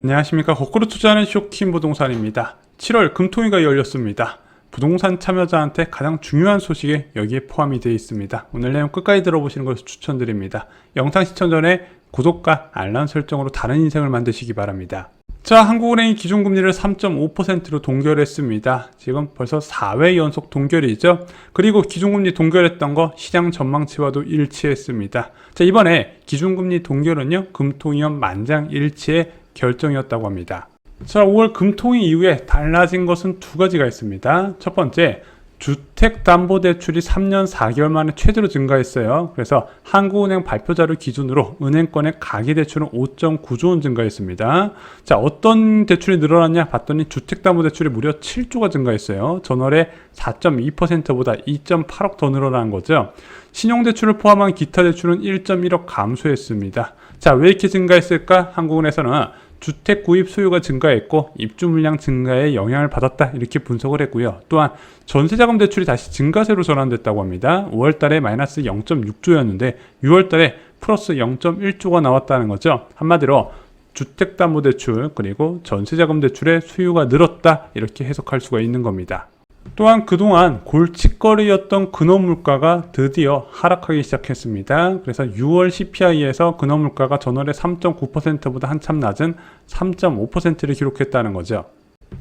안녕하십니까. 거꾸로 투자하는 쇼킹 부동산입니다. 7월 금통위가 열렸습니다. 부동산 참여자한테 가장 중요한 소식이 여기에 포함이 되어 있습니다. 오늘 내용 끝까지 들어보시는 것을 추천드립니다. 영상 시청 전에 구독과 알람 설정으로 다른 인생을 만드시기 바랍니다. 자, 한국은행이 기준금리를 3.5%로 동결했습니다. 지금 벌써 4회 연속 동결이죠. 그리고 기준금리 동결했던 거 시장 전망치와도 일치했습니다. 자, 이번에 기준금리 동결은요, 금통위원 만장일치의 결정이었다고 합니다. 자, 5월 금통위 이후에 달라진 것은 두 가지가 있습니다. 첫 번째, 주택담보대출이 3년 4개월 만에 최대로 증가했어요. 그래서 한국은행 발표자료 기준으로 은행권의 가계대출은 5.9조 원 증가했습니다. 자, 어떤 대출이 늘어났냐 봤더니 주택담보대출이 무려 7조가 증가했어요. 전월에 4.2%보다 2.8억 더 늘어난 거죠. 신용대출을 포함한 기타 대출은 1.1억 감소했습니다. 자, 왜 이렇게 증가했을까? 한국은행에서는 주택 구입 수요가 증가했고 입주 물량 증가에 영향을 받았다, 이렇게 분석을 했고요. 또한 전세자금 대출이 다시 증가세로 전환됐다고 합니다. 5월달에 마이너스 0.6조였는데 6월달에 플러스 0.1조가 나왔다는 거죠. 한마디로 주택담보대출 그리고 전세자금 대출의 수요가 늘었다, 이렇게 해석할 수가 있는 겁니다. 또한 그동안 골칫거리였던 근원물가가 드디어 하락하기 시작했습니다. 그래서 6월 CPI에서 근원물가가 전월에 3.9%보다 한참 낮은 3.5%를 기록했다는 거죠.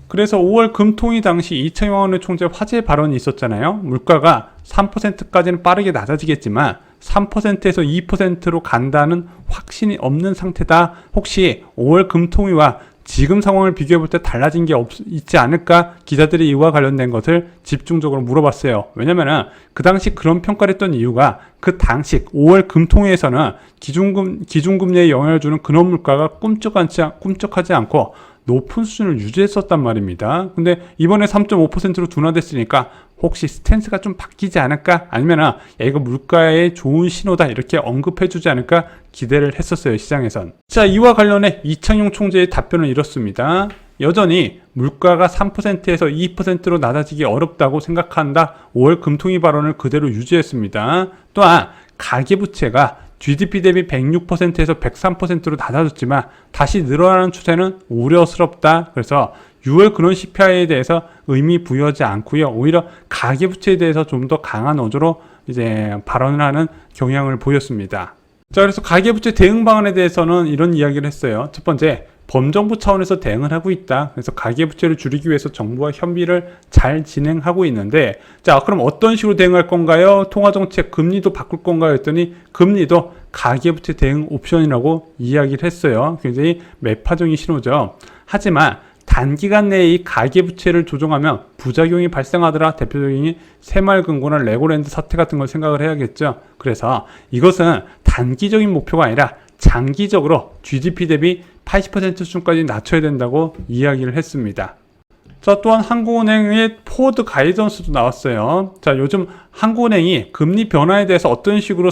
그래서 5월 금통위 당시 이창용 총재 화제 발언이 있었잖아요. 물가가 3%까지는 빠르게 낮아지겠지만 3%에서 2%로 간다는 확신이 없는 상태다. 혹시 5월 금통위와 지금 상황을 비교해볼 때 달라진 게 있지 않을까? 기자들이 이와 관련된 것을 집중적으로 물어봤어요. 왜냐면은 그 당시 그런 평가를 했던 이유가 그 당시 5월 금통위에서는 기준금리에 영향을 주는 근원물가가 꿈쩍하지 않고 높은 수준을 유지했었단 말입니다. 근데 이번에 3.5%로 둔화됐으니까 혹시 스탠스가 좀 바뀌지 않을까? 아니면 야, 이거 물가의 좋은 신호다, 이렇게 언급해주지 않을까 기대를 했었어요, 시장에선. 자, 이와 관련해 이창용 총재의 답변은 이렇습니다. 여전히 물가가 3%에서 2%로 낮아지기 어렵다고 생각한다. 5월 금통위 발언을 그대로 유지했습니다. 또한 가계부채가 GDP 대비 106%에서 103%로 낮아졌지만 다시 늘어나는 추세는 우려스럽다. 그래서 6월 근원 CPI에 대해서 의미 부여하지 않고요. 오히려 가계부채에 대해서 좀 더 강한 어조로 이제 발언을 하는 경향을 보였습니다. 자, 그래서 가계부채 대응 방안에 대해서는 이런 이야기를 했어요. 첫 번째, 범정부 차원에서 대응을 하고 있다. 그래서 가계부채를 줄이기 위해서 정부와 협의를 잘 진행하고 있는데, 자, 그럼 어떤 식으로 대응할 건가요? 통화정책 금리도 바꿀 건가요? 했더니 금리도 가계부채 대응 옵션이라고 이야기를 했어요. 굉장히 매파적인 신호죠. 하지만 단기간 내에 이 가계부채를 조정하면 부작용이 발생하더라. 대표적인 새마을금고나 레고랜드 사태 같은 걸 생각을 해야겠죠. 그래서 이것은 단기적인 목표가 아니라 장기적으로 GDP 대비 80% 수준까지 낮춰야 된다고 이야기를 했습니다. 자, 또한 한국은행의 포워드 가이던스도 나왔어요. 자, 요즘 한국은행이 금리 변화에 대해서 어떤 식으로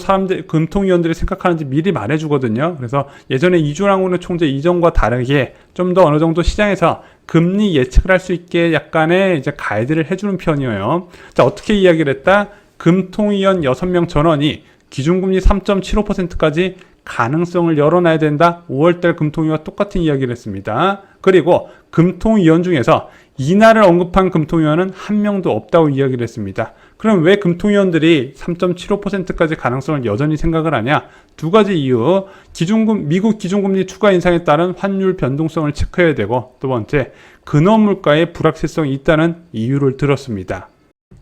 금통위원들이 생각하는지 미리 말해주거든요. 그래서 예전에 이준환 총재 이전과 다르게 좀 더 어느 정도 시장에서 금리 예측을 할 수 있게 약간의 이제 가이드를 해주는 편이에요. 자, 어떻게 이야기를 했다? 금통위원 6명 전원이 기준금리 3.75%까지 가능성을 열어놔야 된다. 5월달 금통위와 똑같은 이야기를 했습니다. 그리고 금통위원 중에서 인하를 언급한 금통위원은 한 명도 없다고 이야기를 했습니다. 그럼 왜 금통위원들이 3.75%까지 가능성을 여전히 생각을 하냐? 두 가지 이유. 미국 기준금리 추가 인상에 따른 환율 변동성을 체크해야 되고, 두 번째, 근원물가의 불확실성이 있다는 이유를 들었습니다.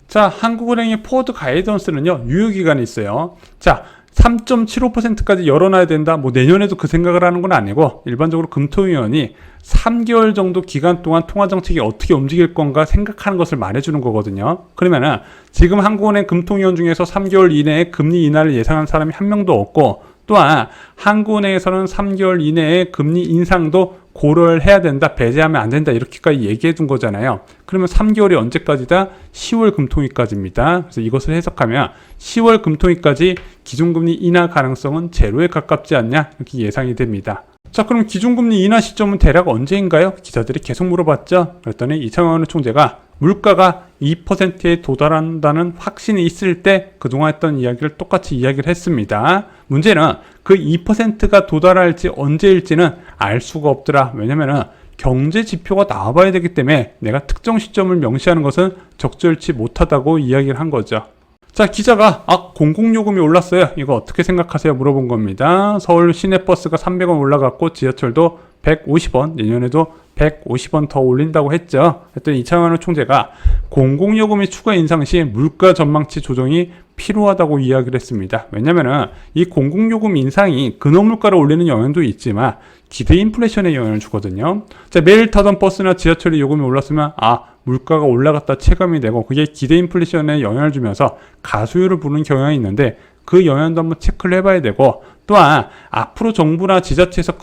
자, 한국은행의 포워드 가이던스는요, 유효기간이 있어요. 자, 3.75%까지 열어놔야 된다. 뭐 내년에도 그 생각을 하는 건 아니고, 일반적으로 금통위원이 3개월 정도 기간 동안 통화정책이 어떻게 움직일 건가 생각하는 것을 말해주는 거거든요. 그러면은 지금 한국은행 금통위원 중에서 3개월 이내에 금리 인하를 예상한 사람이 한 명도 없고, 또한 한국은행에서는 3개월 이내에 금리 인상도 고려를 해야 된다, 배제하면 안 된다, 이렇게까지 얘기해 둔 거잖아요. 그러면 3개월이 언제까지다? 10월 금통위까지입니다. 그래서 이것을 해석하면 10월 금통위까지 기준금리 인하 가능성은 제로에 가깝지 않냐, 이렇게 예상이 됩니다. 자, 그럼 기준금리 인하 시점은 대략 언제인가요? 기자들이 계속 물어봤죠. 그랬더니 이창용 총재가 물가가 2%에 도달한다는 확신이 있을 때 그동안 했던 이야기를 똑같이 이야기를 했습니다. 문제는 그 2%가 도달할지 언제일지는 알 수가 없더라. 왜냐면은 경제 지표가 나와봐야 되기 때문에 내가 특정 시점을 명시하는 것은 적절치 못하다고 이야기를 한 거죠. 자, 기자가 공공요금이 올랐어요. 이거 어떻게 생각하세요? 물어본 겁니다. 서울 시내버스가 300원 올라갔고 지하철도 150원, 내년에도 150원 더 올린다고 했죠. 했더니 이창환 총재가 공공요금의 추가 인상 시 물가 전망치 조정이 필요하다고 이야기를 했습니다. 왜냐면은 이 공공요금 인상이 근원물가를 올리는 영향도 있지만 기대 인플레이션에 영향을 주거든요. 자, 매일 타던 버스나 지하철의 요금이 올랐으면 물가가 올라갔다 체감이 되고 그게 기대 인플레이션에 영향을 주면서 가수요를 부르는 경향이 있는데 그 영향도 한번 체크를 해봐야 되고, 또한 앞으로 정부나 지자체에서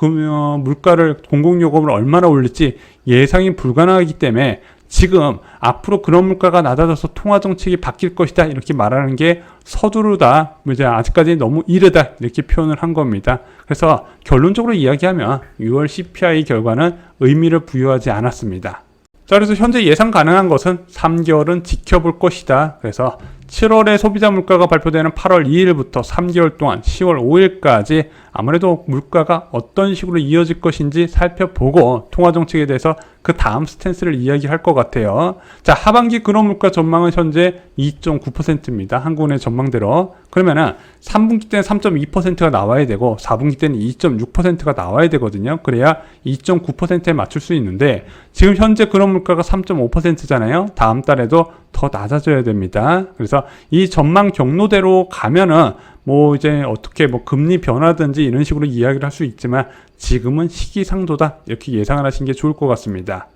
물가를 공공요금을 얼마나 올릴지 예상이 불가능하기 때문에 지금 앞으로 그런 물가가 낮아져서 통화정책이 바뀔 것이다 이렇게 말하는 게 서두르다, 이제 아직까지 너무 이르다 이렇게 표현을 한 겁니다. 그래서 결론적으로 이야기하면 6월 CPI 결과는 의미를 부여하지 않았습니다. 자, 그래서 현재 예상 가능한 것은 3개월은 지켜볼 것이다. 그래서 7월에 소비자 물가가 발표되는 8월 2일부터 3개월 동안 10월 5일까지 아무래도 물가가 어떤 식으로 이어질 것인지 살펴보고 통화정책에 대해서 그 다음 스탠스를 이야기할 것 같아요. 자, 하반기 근원물가 전망은 현재 2.9%입니다. 한국은행 전망대로. 그러면은 3분기 때는 3.2%가 나와야 되고 4분기 때는 2.6%가 나와야 되거든요. 그래야 2.9%에 맞출 수 있는데 지금 현재 근원물가가 3.5%잖아요. 다음 달에도 더 낮아져야 됩니다. 그래서 이 전망 경로대로 가면은 이제 어떻게 금리 변화든지 이런 식으로 이야기를 할 수 있지만 지금은 시기상조다 이렇게 예상을 하시는 게 좋을 것 같습니다.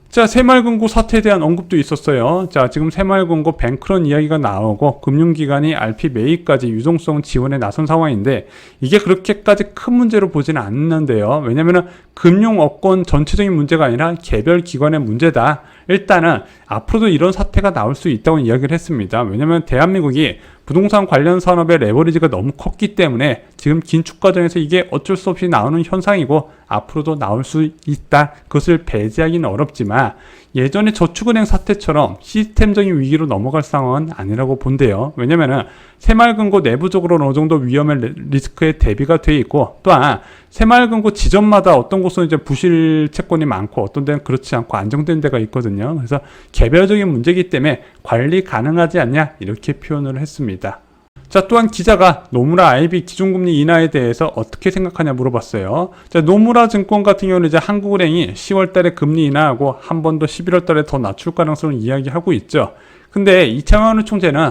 자, 새마을금고 사태에 대한 언급도 있었어요. 자, 지금 새마을금고 뱅크런 이야기가 나오고 금융기관이 RP 매입까지 유동성 지원에 나선 상황인데 이게 그렇게까지 큰 문제로 보지는 않는데요. 왜냐면은 금융업권 전체적인 문제가 아니라 개별 기관의 문제다. 일단은 앞으로도 이런 사태가 나올 수 있다고 이야기를 했습니다. 왜냐면 대한민국이 부동산 관련 산업의 레버리지가 너무 컸기 때문에 지금 긴축 과정에서 이게 어쩔 수 없이 나오는 현상이고 앞으로도 나올 수 있다. 그것을 배제하기는 어렵지만 예전에 저축은행 사태처럼 시스템적인 위기로 넘어갈 상황은 아니라고 본대요. 왜냐면은 새마을금고 내부적으로 어느 정도 위험의 리스크에 대비가 돼 있고, 또한 새마을금고 지점마다 어떤 곳은 이제 부실 채권이 많고 어떤 데는 그렇지 않고 안정된 데가 있거든요. 그래서 개별적인 문제이기 때문에 관리 가능하지 않냐 이렇게 표현을 했습니다. 자, 또한 기자가 노무라 IB 기준금리 인하에 대해서 어떻게 생각하냐 물어봤어요. 자, 노무라 증권 같은 경우는 이제 한국은행이 10월 달에 금리 인하하고 한 번 더 11월 달에 더 낮출 가능성을 이야기하고 있죠. 근데 이창환 총재는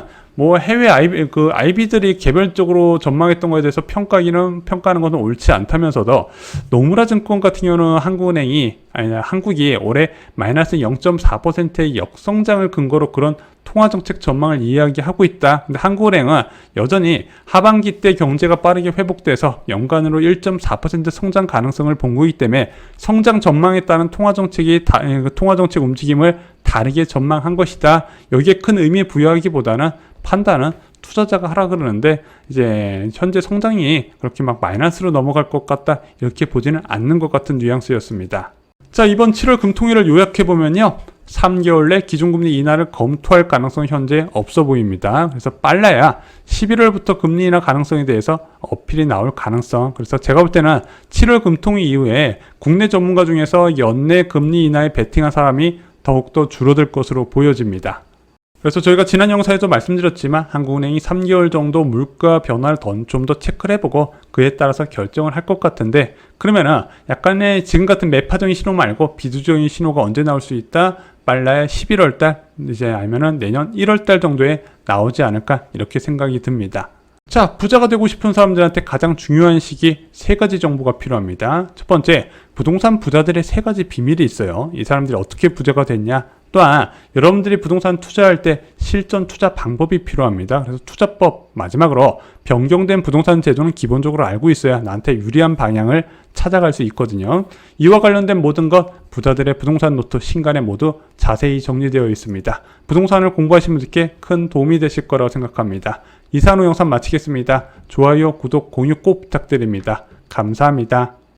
해외 IB들이 개별적으로 전망했던 것에 대해서 평가하는 것은 옳지 않다면서도 노무라 증권 같은 경우는 한국이 올해 마이너스 0.4%의 역성장을 근거로 그런 통화정책 전망을 이야기하고 있다. 근데 한국은행은 여전히 하반기 때 경제가 빠르게 회복돼서 연간으로 1.4% 성장 가능성을 본거이기 때문에 성장 전망에 따른 통화정책 움직임을 다르게 전망한 것이다. 여기에 큰 의미 부여하기보다는 판단은 투자자가 하라 그러는데 이제 현재 성장이 그렇게 마이너스로 넘어갈 것 같다 이렇게 보지는 않는 것 같은 뉘앙스였습니다. 자, 이번 7월 금통위를 요약해보면요, 3개월 내 기준금리 인하를 검토할 가능성은 현재 없어 보입니다. 그래서 빨라야 11월부터 금리 인하 가능성에 대해서 어필이 나올 가능성. 그래서 제가 볼 때는 7월 금통위 이후에 국내 전문가 중에서 연내 금리 인하에 베팅한 사람이 더욱더 줄어들 것으로 보여집니다. 그래서 저희가 지난 영상에도 말씀드렸지만 한국은행이 3개월 정도 물가 변화를 좀 더 체크를 해보고 그에 따라서 결정을 할 것 같은데, 그러면은 약간의 지금 같은 매파적인 신호 말고 비주적인 신호가 언제 나올 수 있다? 빨라야 11월달, 이제 아니면은 내년 1월달 정도에 나오지 않을까 이렇게 생각이 듭니다. 자, 부자가 되고 싶은 사람들한테 가장 중요한 시기 3가지 정보가 필요합니다. 첫 번째, 부동산 부자들의 3가지 비밀이 있어요. 이 사람들이 어떻게 부자가 됐냐? 또한 여러분들이 부동산 투자할 때 실전 투자 방법이 필요합니다. 그래서 투자법, 마지막으로 변경된 부동산 제도는 기본적으로 알고 있어야 나한테 유리한 방향을 찾아갈 수 있거든요. 이와 관련된 모든 것 부자들의 부동산 노트 신간에 모두 자세히 정리되어 있습니다. 부동산을 공부하신 분들께 큰 도움이 되실 거라고 생각합니다. 이상 후 영상 마치겠습니다. 좋아요, 구독, 공유 꼭 부탁드립니다. 감사합니다.